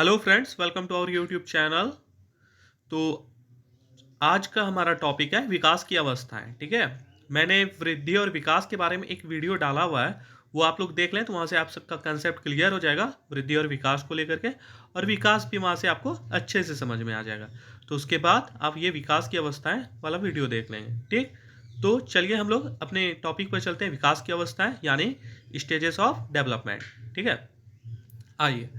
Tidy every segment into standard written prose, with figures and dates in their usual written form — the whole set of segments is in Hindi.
Hello friends, welcome to our YouTube channel. तो आज का हमारा टॉपिक है विकास की अवस्थाएं। ठीक है, मैंने वृद्धि और विकास के बारे में एक वीडियो डाला हुआ है, वो आप लोग देख लें तो वहाँ से आप सबका कंसेप्ट क्लियर हो जाएगा वृद्धि और विकास को लेकर के। और विकास भी वहाँ से आपको अच्छे से समझ में आ जाएगा। तो उसके बाद आप ये विकास की अवस्थाएं वाला वीडियो देख लेंगे। ठीक, तो चलिए हम लोग अपने टॉपिक पर चलते हैं, विकास की अवस्थाएं यानी स्टेजेस ऑफ डेवलपमेंट। ठीक है, आइए।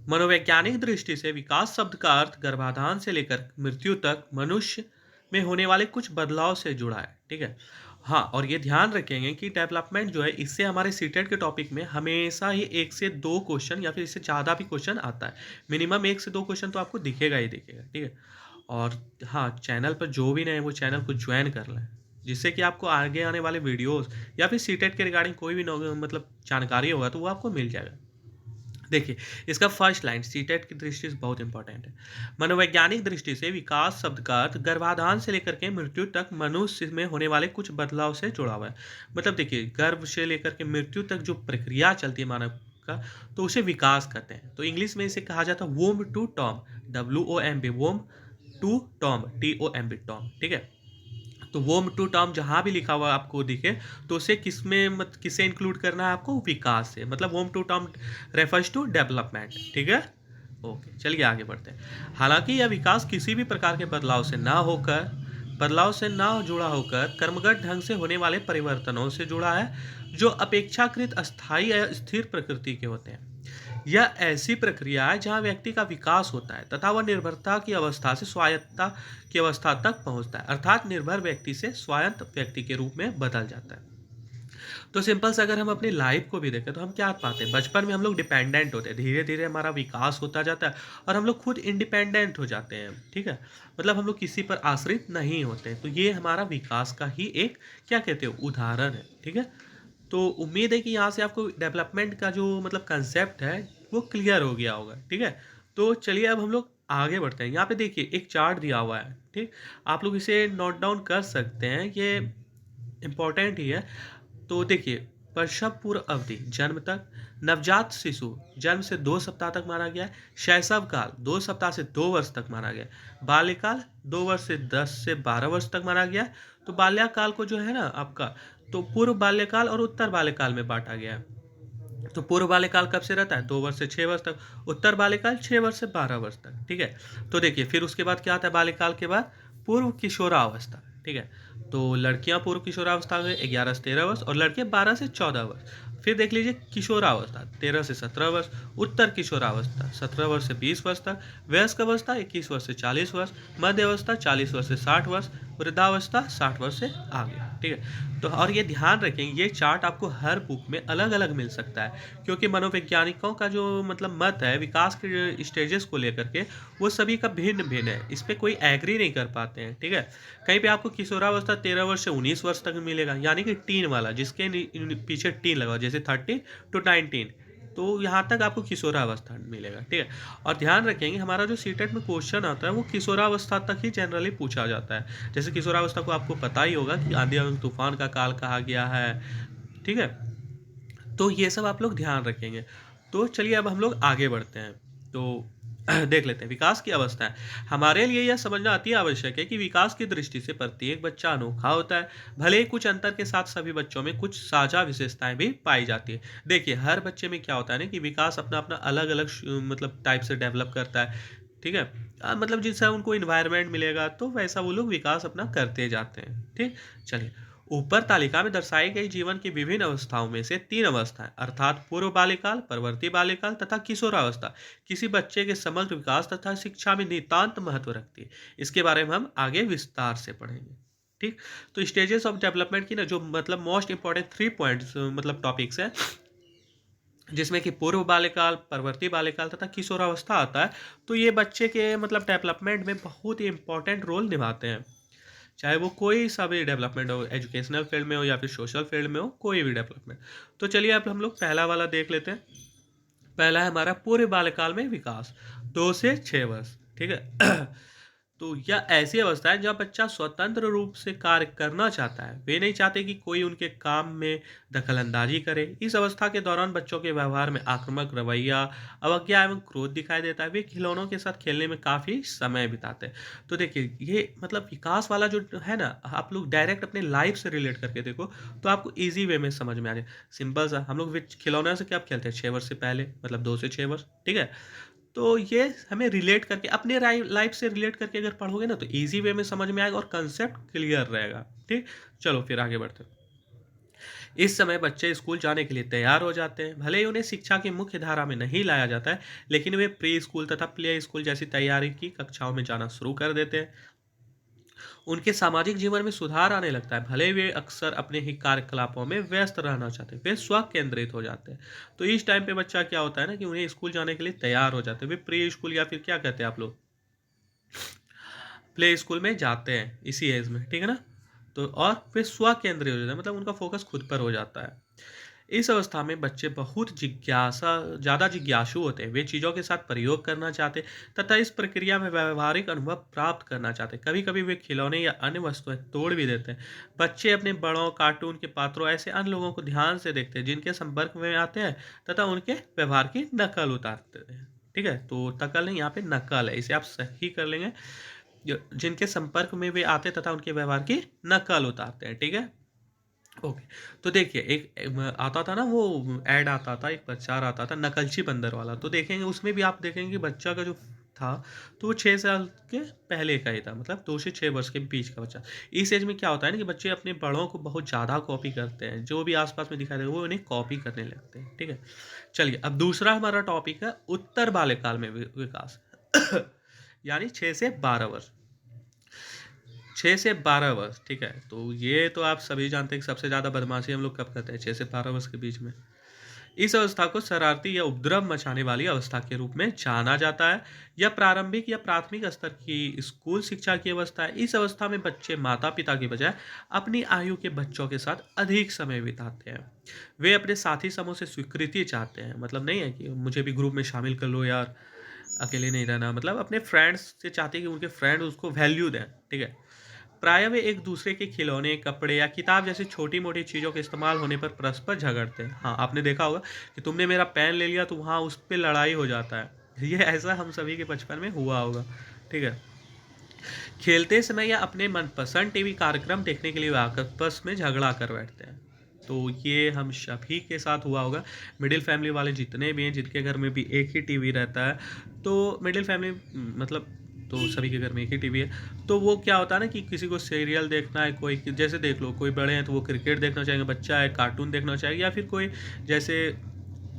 मनोवैज्ञानिक दृष्टि से विकास शब्द का अर्थ गर्भाधान से लेकर मृत्यु तक मनुष्य में होने वाले कुछ बदलाव से जुड़ा है। ठीक है, हाँ, और ये ध्यान रखेंगे कि डेवलपमेंट जो है, इससे हमारे सीटेट के टॉपिक में हमेशा ही 1 से 2 क्वेश्चन या फिर इससे ज़्यादा भी क्वेश्चन आता है। मिनिमम 1 से 2 क्वेश्चन तो आपको दिखेगा ही दिखेगा। ठीक है, और हाँ, चैनल पर जो भी नए वो चैनल को ज्वाइन कर लें, जिससे कि आपको आगे आने वाले वीडियोस या फिर सीटेट के रिगार्डिंग कोई भी मतलब जानकारी होगा तो वो आपको मिल जाएगा। देखिए, इसका फर्स्ट लाइन सीटेट की दृष्टि से बहुत इंपॉर्टेंट है। मनोवैज्ञानिक दृष्टि से विकास शब्द का अर्थ गर्भाधान से लेकर के मृत्यु तक मनुष्य में होने वाले कुछ बदलाव से जुड़ा हुआ है। मतलब देखिए, गर्भ से लेकर के मृत्यु तक जो प्रक्रिया चलती है मानव का, तो उसे विकास कहते हैं। तो इंग्लिश में इसे कहा जाता है वोम to Tom, WOMB, वोम to Tom, TOMB, Tom. ठीक है, तो वो टू टर्म जहाँ भी लिखा हुआ आपको दिखे, तो उसे किसे इंक्लूड करना है आपको, विकास से। मतलब home to term refers to development. ठीक है, ओके, चलिए आगे बढ़ते हैं। हालांकि यह विकास किसी भी प्रकार के बदलाव से ना जुड़ा होकर कर्मगत ढंग से होने वाले परिवर्तनों से जुड़ा है, जो अपेक्षाकृत अस्थायी या स्थिर प्रकृति के होते हैं। यह ऐसी प्रक्रिया है जहाँ व्यक्ति का विकास होता है तथा वह निर्भरता की अवस्था से स्वायत्तता की अवस्था तक पहुंचता है, अर्थात निर्भर व्यक्ति से स्वायत्त व्यक्ति के रूप में बदल जाता है। तो सिंपल से अगर हम अपनी लाइफ को भी देखें तो हम क्या पाते हैं, बचपन में हम लोग डिपेंडेंट होते हैं, धीरे धीरे हमारा विकास होता जाता है और हम लोग खुद इंडिपेंडेंट हो जाते हैं। ठीक है, मतलब हम लोग किसी पर आश्रित नहीं होते हैं। तो ये हमारा विकास का ही एक, क्या कहते हो, उदाहरण है। ठीक है, तो उम्मीद है कि यहाँ से आपको डेवलपमेंट का जो मतलब कंसेप्ट है वो क्लियर हो गया होगा। ठीक है, तो चलिए अब हम लोग आगे बढ़ते हैं। यहाँ पे देखिए एक चार्ट दिया हुआ है। ठीक, आप लोग इसे नोट डाउन कर सकते हैं, ये इम्पोर्टेंट ही है। तो देखिए, प्रसव पूर्व अवधि जन्म तक, नवजात शिशु जन्म से 2 सप्ताह तक माना गया है, शैशव काल 2 सप्ताह से 2 वर्ष तक माना गया है, बाल्यकाल 2 वर्ष से 10 से 12 वर्ष तक माना गया है। तो बाल्यकाल को जो है ना आपका, तो पूर्व बाल्यकाल और उत्तर बाल्यकाल में बांटा गया है। तो पूर्व बाल्यकाल कब से रहता है, 2 वर्ष से 6 वर्ष तक, उत्तर बाल्यकाल 6 वर्ष से 12 वर्ष तक। ठीक है, तो देखिए फिर उसके बाद क्या आता है, बाल्यकाल के बाद पूर्व किशोरावस्था। ठीक है, तो लड़कियां पूर्व किशोरावस्था में 11 से 13 वर्ष और लड़के 12 से 14 वर्ष। फिर देख लीजिए किशोरावस्था 13 से 17 वर्ष, उत्तर किशोरावस्था 17 वर्ष से 20 वर्ष तक, वयस्क अवस्था 21 वर्ष से 40 वर्ष, मध्य अवस्था 40 वर्ष से 60 वर्ष, वृद्धावस्था 60 वर्ष से आगे। ठीक है, तो और ये ध्यान रखें, ये चार्ट आपको हर बुक में अलग अलग मिल सकता है, क्योंकि मनोवैज्ञानिकों का जो मतलब मत है विकास के स्टेजेस को लेकर के, वो सभी का भिन्न भिन्न है, इस पर कोई एग्री नहीं कर पाते हैं। ठीक है, कहीं पे आपको किशोरावस्था 13 वर्ष से 19 वर्ष तक मिलेगा, यानी कि टीन वाला, जिसके पीछे टीन लगा, जैसे 30 to 19, तो यहाँ तक आपको किशोरावस्था मिलेगा। ठीक है, और ध्यान रखेंगे हमारा जो सीटेट में क्वेश्चन आता है वो किशोरावस्था तक ही जनरली पूछा जाता है। जैसे किशोरावस्था को आपको पता ही होगा कि आंधी और तूफान का काल कहा गया है। ठीक है, तो ये सब आप लोग ध्यान रखेंगे। तो चलिए अब हम लोग आगे बढ़ते हैं। तो देख लेते हैं विकास की अवस्था है। हमारे लिए यह समझना अति आवश्यक है कि विकास की दृष्टि से प्रत्येक बच्चा अनोखा होता है। भले ही कुछ अंतर के साथ सभी बच्चों में कुछ साझा विशेषताएं भी पाई जाती है। देखिए, हर बच्चे में क्या होता है ना कि विकास अपना अपना अलग अलग मतलब टाइप से डेवलप करता है। ठीक है, मतलब जिससे उनको इन्वायरमेंट मिलेगा तो वैसा वो लोग विकास अपना करते जाते हैं। ठीक, चलिए, ऊपर तालिका में दर्शाई गई जीवन की विभिन्न अवस्थाओं में से 3 अवस्थाएं, अर्थात पूर्व बाल्यकाल, परवर्ती बाल्यकाल तथा किशोरावस्था, किसी बच्चे के समग्र विकास तथा शिक्षा में नितांत महत्व रखती है। इसके बारे में हम आगे विस्तार से पढ़ेंगे। ठीक, तो स्टेजेस ऑफ डेवलपमेंट की ना जो मतलब मोस्ट इंपॉर्टेंट 3 पॉइंट्स मतलब टॉपिक्स है, जिसमें कि पूर्व बाल्यकाल, परवर्ती बाल्यकाल तथा किशोरावस्था आता है। तो ये बच्चे के मतलब डेवलपमेंट में बहुत ही इंपॉर्टेंट रोल निभाते हैं, चाहे वो कोई सा भी डेवलपमेंट हो, एजुकेशनल फील्ड में हो या फिर सोशल फील्ड में हो, कोई भी डेवलपमेंट। तो चलिए अब हम लोग पहला वाला देख लेते हैं। पहला है हमारा पूर्व बाल्यकाल में विकास, 2 से 6 वर्ष। ठीक है, तो यह ऐसी अवस्था है जहाँ बच्चा स्वतंत्र रूप से कार्य करना चाहता है। वे नहीं चाहते कि कोई उनके काम में दखल-अंदाज़ी करे। इस अवस्था के दौरान बच्चों के व्यवहार में आक्रामक रवैया, अवज्ञा एवं क्रोध दिखाई देता है। वे खिलौनों के साथ खेलने में काफ़ी समय बिताते हैं। तो देखिए, ये मतलब विकास वाला जो है ना, आप लोग डायरेक्ट अपने लाइफ़ से रिलेट करके देखो, तो आपको ईज़ी वे में समझ में आ जाए। सिंपल सा, हम लोग विच खिलौने से कब खेलते हैं? 6 वर्ष से पहले, मतलब 2 से 6 वर्ष, ठीक है? तो ये हमें रिलेट करके अपने लाइफ से रिलेट करके अगर पढ़ोगे ना, तो इजी वे में समझ में आएगा और कंसेप्ट क्लियर रहेगा। ठीक, चलो फिर आगे बढ़ते हैं। इस समय बच्चे स्कूल जाने के लिए तैयार हो जाते हैं। भले ही उन्हें शिक्षा की मुख्य धारा में नहीं लाया जाता है, लेकिन वे प्री स्कूल तथा प्ले स्कूल जैसी तैयारी की कक्षाओं में जाना शुरू कर देते हैं। उनके सामाजिक जीवन में सुधार आने लगता है। भले ही वे अक्सर अपने ही कार्यकलापों में व्यस्त रहना चाहते हैं, वे स्व केंद्रित हो जाते हैं। तो इस टाइम पे बच्चा क्या होता है ना, कि उन्हें स्कूल जाने के लिए तैयार हो जाते हैं। वे प्री स्कूल या फिर क्या कहते हैं आप लोग, प्ले स्कूल में जाते हैं इसी एज में, ठीक है ना? तो और फिर स्व केंद्रीय हो जाता है, मतलब उनका फोकस खुद पर हो जाता है। इस अवस्था में बच्चे बहुत ज़्यादा जिज्ञासु होते हैं। वे चीज़ों के साथ प्रयोग करना चाहते हैं तथा इस प्रक्रिया में व्यावहारिक अनुभव प्राप्त करना चाहते हैं। कभी-कभी वे खिलौने या अन्य वस्तुएं तोड़ भी देते हैं। बच्चे अपने बड़ों, कार्टून के पात्रों, ऐसे अन्य लोगों को ध्यान से देखते हैं जिनके संपर्क में आते हैं तथा उनके व्यवहार की नकल उतारते हैं। ठीक है? तो नकल नहीं, यहाँ पे नकल है, इसे आप सही कर लेंगे। जिनके संपर्क में वे आते तथा उनके व्यवहार की नकल उतारते हैं। ठीक है? ओके। तो देखिए, एक आता था ना, वो ऐड आता था, एक प्रचार आता था नकलची बंदर वाला। तो देखेंगे उसमें भी आप देखेंगे कि बच्चा का जो था, तो वो 6 साल के पहले का ही था, मतलब 2 से 6 वर्ष के बीच का बच्चा। इस एज में क्या होता है ना, कि बच्चे अपने बड़ों को बहुत ज़्यादा कॉपी करते हैं। जो भी आस-पास में दिखाई देगा वो उन्हें कॉपी करने लगते हैं। ठीक है? चलिए, अब दूसरा हमारा टॉपिक है उत्तर बाल्यकाल में विकास। यानी 6 से 12 वर्ष। 6 से 12 वर्ष, ठीक है? तो ये तो आप सभी जानते हैं कि सबसे ज़्यादा बदमाशी हम लोग कब करते हैं? 6 से 12 वर्ष के बीच में। इस अवस्था को शरारती या उपद्रव मचाने वाली अवस्था के रूप में जाना जाता है। यह प्रारंभिक या प्राथमिक स्तर की स्कूल शिक्षा की अवस्था है। इस अवस्था में बच्चे माता-पिता की बजाय अपनी आयु के बच्चों के साथ अधिक समय बिताते हैं। वे अपने साथी समूह से स्वीकृति चाहते हैं, मतलब नहीं है कि मुझे भी ग्रुप में शामिल कर लो यार, अकेले नहीं रहना। मतलब अपने फ्रेंड्स से चाहते हैं कि उनके फ्रेंड उसको वैल्यू दें, ठीक है? प्रायः वे एक दूसरे के खिलौने, कपड़े या किताब जैसी छोटी-मोटी चीज़ों के इस्तेमाल होने पर परस्पर झगड़ते हैं। हाँ, आपने देखा होगा कि तुमने मेरा पेन ले लिया, तो वहाँ उस पे लड़ाई हो जाता है। ये ऐसा हम सभी के बचपन में हुआ होगा, ठीक है? खेलते समय या अपने मनपसंद टीवी कार्यक्रम देखने के लिए वे आपस में झगड़ा कर बैठते हैं। तो ये हम सभी के साथ हुआ होगा। मिडिल फैमिली वाले जितने भी हैं, जिनके घर में भी एक ही टीवी रहता है, तो मिडिल फैमिली मतलब, तो सभी के घर में एक ही टीवी है। तो वो क्या होता है ना, कि किसी को सीरियल देखना है, कोई जैसे देख लो, कोई बड़े हैं तो वो क्रिकेट देखना चाहेंगे, बच्चा है कार्टून देखना चाहेगा, या फिर कोई जैसे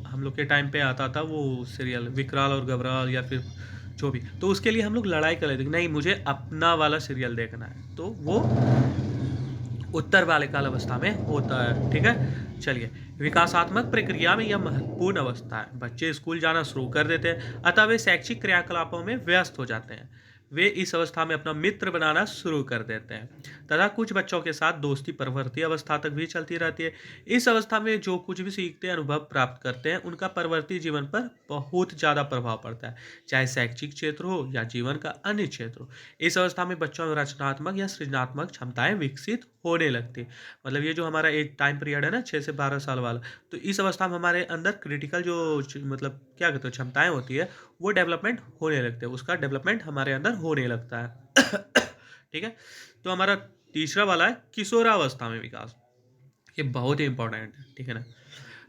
हम लोग के टाइम पे आता था वो सीरियल विकराल और घबराल, या फिर जो भी, तो उसके लिए हम लोग लड़ाई कर लेते कि नहीं, मुझे अपना वाला सीरियल देखना है। तो वो उत्तर बाल्यकाल अवस्था में होता है। ठीक है? चलिए, विकासात्मक प्रक्रिया में यह महत्वपूर्ण अवस्था है। बच्चे स्कूल जाना शुरू कर देते हैं, अतः वे शैक्षिक क्रियाकलापों में व्यस्त हो जाते हैं। वे इस अवस्था में अपना मित्र बनाना शुरू कर देते हैं तथा कुछ बच्चों के साथ दोस्ती परवर्ती अवस्था तक भी चलती रहती है। इस अवस्था में जो कुछ भी सीखते हैं, अनुभव प्राप्त करते हैं, उनका परवर्ती जीवन पर बहुत ज़्यादा प्रभाव पड़ता है, चाहे शैक्षिक क्षेत्र हो या जीवन का अन्य क्षेत्र हो। इस अवस्था में बच्चों में रचनात्मक या सृजनात्मक क्षमताएं विकसित होने लगती है। मतलब ये जो हमारा एक टाइम पीरियड है ना, 6 से 12 साल वाला, तो इस अवस्था में हमारे अंदर क्रिटिकल जो मतलब क्या कहते हैं, क्षमताएं होती है, वो डेवलपमेंट होने लगते हैं, उसका डेवलपमेंट हमारे अंदर होने लगता है। ठीक है? तो हमारा तीसरा वाला है किशोरावस्था में विकास। ये बहुत ही इंपॉर्टेंट है, ठीक है ना?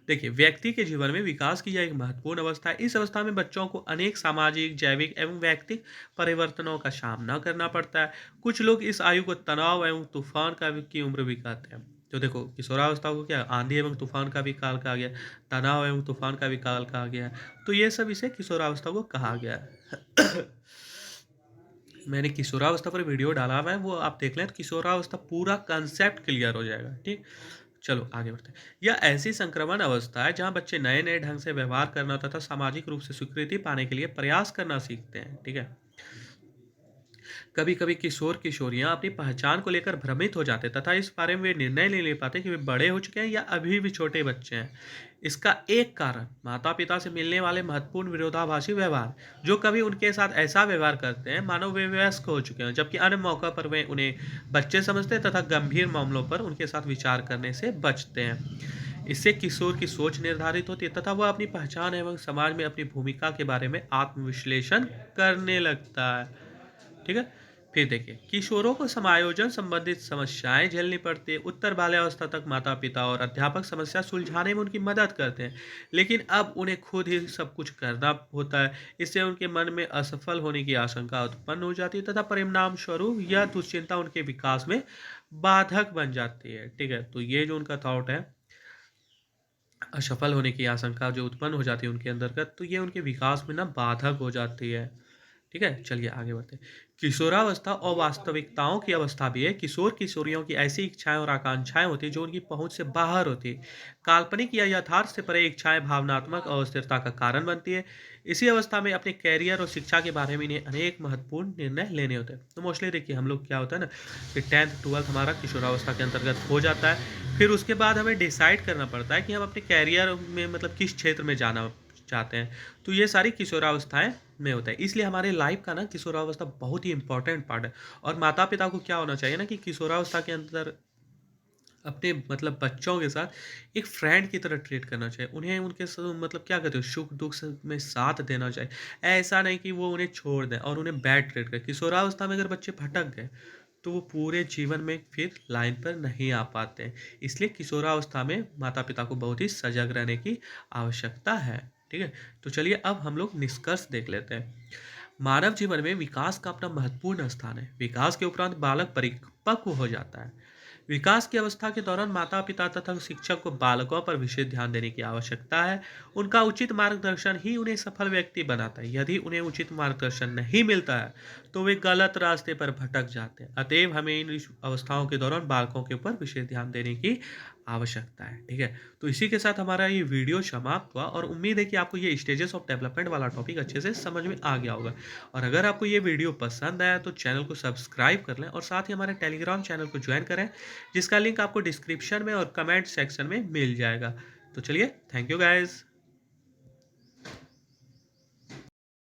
देखिए, व्यक्ति के जीवन में विकास की यह एक महत्वपूर्ण अवस्था है। इस अवस्था में बच्चों को अनेक सामाजिक, जैविक एवं व्यक्तिक परिवर्तनों का सामना करना पड़ता है। कुछ लोग इस आयु को तनाव एवं तूफान का की उम्र भी कहते हैं। तो देखो, किशोरावस्था को क्या आंधी एवं तूफान का भी काल कहा गया है, तनाव एवं तूफान का भी काल कहा गया है। तो ये सब इसे किशोरावस्था को कहा गया है। मैंने किशोरावस्था पर वीडियो डाला हुआ है, वो आप देख लें, तो किशोरावस्था पूरा कंसेप्ट क्लियर हो जाएगा। ठीक, चलो आगे बढ़ते हैं। यह ऐसी संक्रमण अवस्था है जहां बच्चे नए नए ढंग से व्यवहार करना तथा सामाजिक रूप से स्वीकृति पाने के लिए प्रयास करना सीखते हैं। ठीक है? कभी-कभी किशोर-किशोरियाँ अपनी पहचान को लेकर भ्रमित हो जाते हैं तथा इस बारे में वे निर्णय नहीं ले पाते कि वे बड़े हो चुके हैं या अभी भी छोटे बच्चे हैं। इसका एक कारण माता-पिता से मिलने वाले महत्वपूर्ण विरोधाभासी व्यवहार, जो कभी उनके साथ ऐसा व्यवहार करते हैं मानो वे वयस्क हो चुके हैं, जबकि अन्य मौक़ों पर वे उन्हें बच्चे समझते हैं तथा गंभीर मामलों पर उनके साथ विचार करने से बचते हैं। इससे किशोर की सोच निर्धारित होती है तथा वह अपनी पहचान एवं समाज में अपनी भूमिका के बारे में आत्मविश्लेषण करने लगता है। ठीक है? फिर देखिए, किशोरों को समायोजन संबंधित समस्याएँ झेलनी पड़ती है। उत्तर बाल्यावस्था तक माता-पिता और अध्यापक समस्या सुलझाने में उनकी मदद करते हैं, लेकिन अब उन्हें खुद ही सब कुछ करना होता है। इससे उनके मन में असफल होने की आशंका उत्पन्न हो जाती है तथा परिणाम स्वरूप यह दुश्चिंता उनके विकास में बाधक बन जाती है। ठीक है? तो ये जो उनका थॉट है, असफल होने की आशंका जो उत्पन्न हो जाती है उनके अंतर्गत, तो ये उनके विकास में ना बाधक हो जाती है। ठीक है? चलिए आगे बढ़ते हैं। किशोरावस्था अवास्तविकताओं की अवस्था भी है। किशोर-किशोरियों की ऐसी इच्छाएँ और आकांक्षाएँ होती हैं जो उनकी पहुँच से बाहर होती है। काल्पनिक या यथार्थ से परे इच्छाएँ भावनात्मक अस्थिरता का कारण बनती है। इसी अवस्था में अपने करियर और शिक्षा के बारे में इन्हें अनेक महत्वपूर्ण निर्णय लेने होते हैं। तो मोस्टली देखिए हम लोग क्या होता है ना कि 10th 12th हमारा किशोरावस्था के अंतर्गत हो जाता है। फिर उसके बाद हमें डिसाइड करना पड़ता है कि हम अपने करियर में मतलब किस क्षेत्र में जाना चाहते हैं। तो ये सारी किशोरावस्थाएँ में होता है। इसलिए हमारे लाइफ का ना किशोरावस्था बहुत ही इम्पोर्टेंट पार्ट है और माता-पिता को क्या होना चाहिए ना कि किशोरावस्था के अंदर अपने मतलब बच्चों के साथ एक फ्रेंड की तरह ट्रीट करना चाहिए। उन्हें उनके मतलब क्या कहते हो सुख-दुःख स में साथ देना चाहिए। ऐसा नहीं कि वो उन्हें छोड़ दें और उन्हें बैड ट्रीट करें। किशोरावस्था में अगर बच्चे भटक गए, तो वो पूरे जीवन में फिर लाइन पर नहीं आ पाते हैं। इसलिए किशोरावस्था में माता-पिता को बहुत ही सजग रहने की आवश्यकता है। ठीक है? तो चलिए अब हम लोग निष्कर्ष देख लेते हैं। मानव जीवन में विकास का अपना महत्वपूर्ण स्थान है। विकास के उपरांत बालक परिपक्व हो जाता है। विकास की अवस्था के दौरान माता-पिता तथा शिक्षक को बालकों पर विशेष ध्यान देने की आवश्यकता है। उनका उचित मार्गदर्शन ही उन्हें सफल व्यक्ति बनाता है। यदि उन्हें उचित मार्गदर्शन नहीं मिलता है, तो वे गलत रास्ते पर भटक जाते हैं। अतएव हमें इन इस अवस्थाओं के दौरान बालकों के ऊपर विशेष ध्यान देने की आवश्यकता है। ठीक है? तो इसी के साथ हमारा ये वीडियो समाप्त हुआ और उम्मीद है कि आपको ये स्टेजेस ऑफ डेवलपमेंट वाला टॉपिक अच्छे से समझ में आ गया होगा। और अगर आपको ये वीडियो पसंद आया तो चैनल को सब्सक्राइब कर लें और साथ ही हमारे टेलीग्राम चैनल को ज्वाइन करें, जिसका लिंक आपको डिस्क्रिप्शन में और कमेंट सेक्शन में मिल जाएगा। तो चलिए, थैंक यू गाइज़।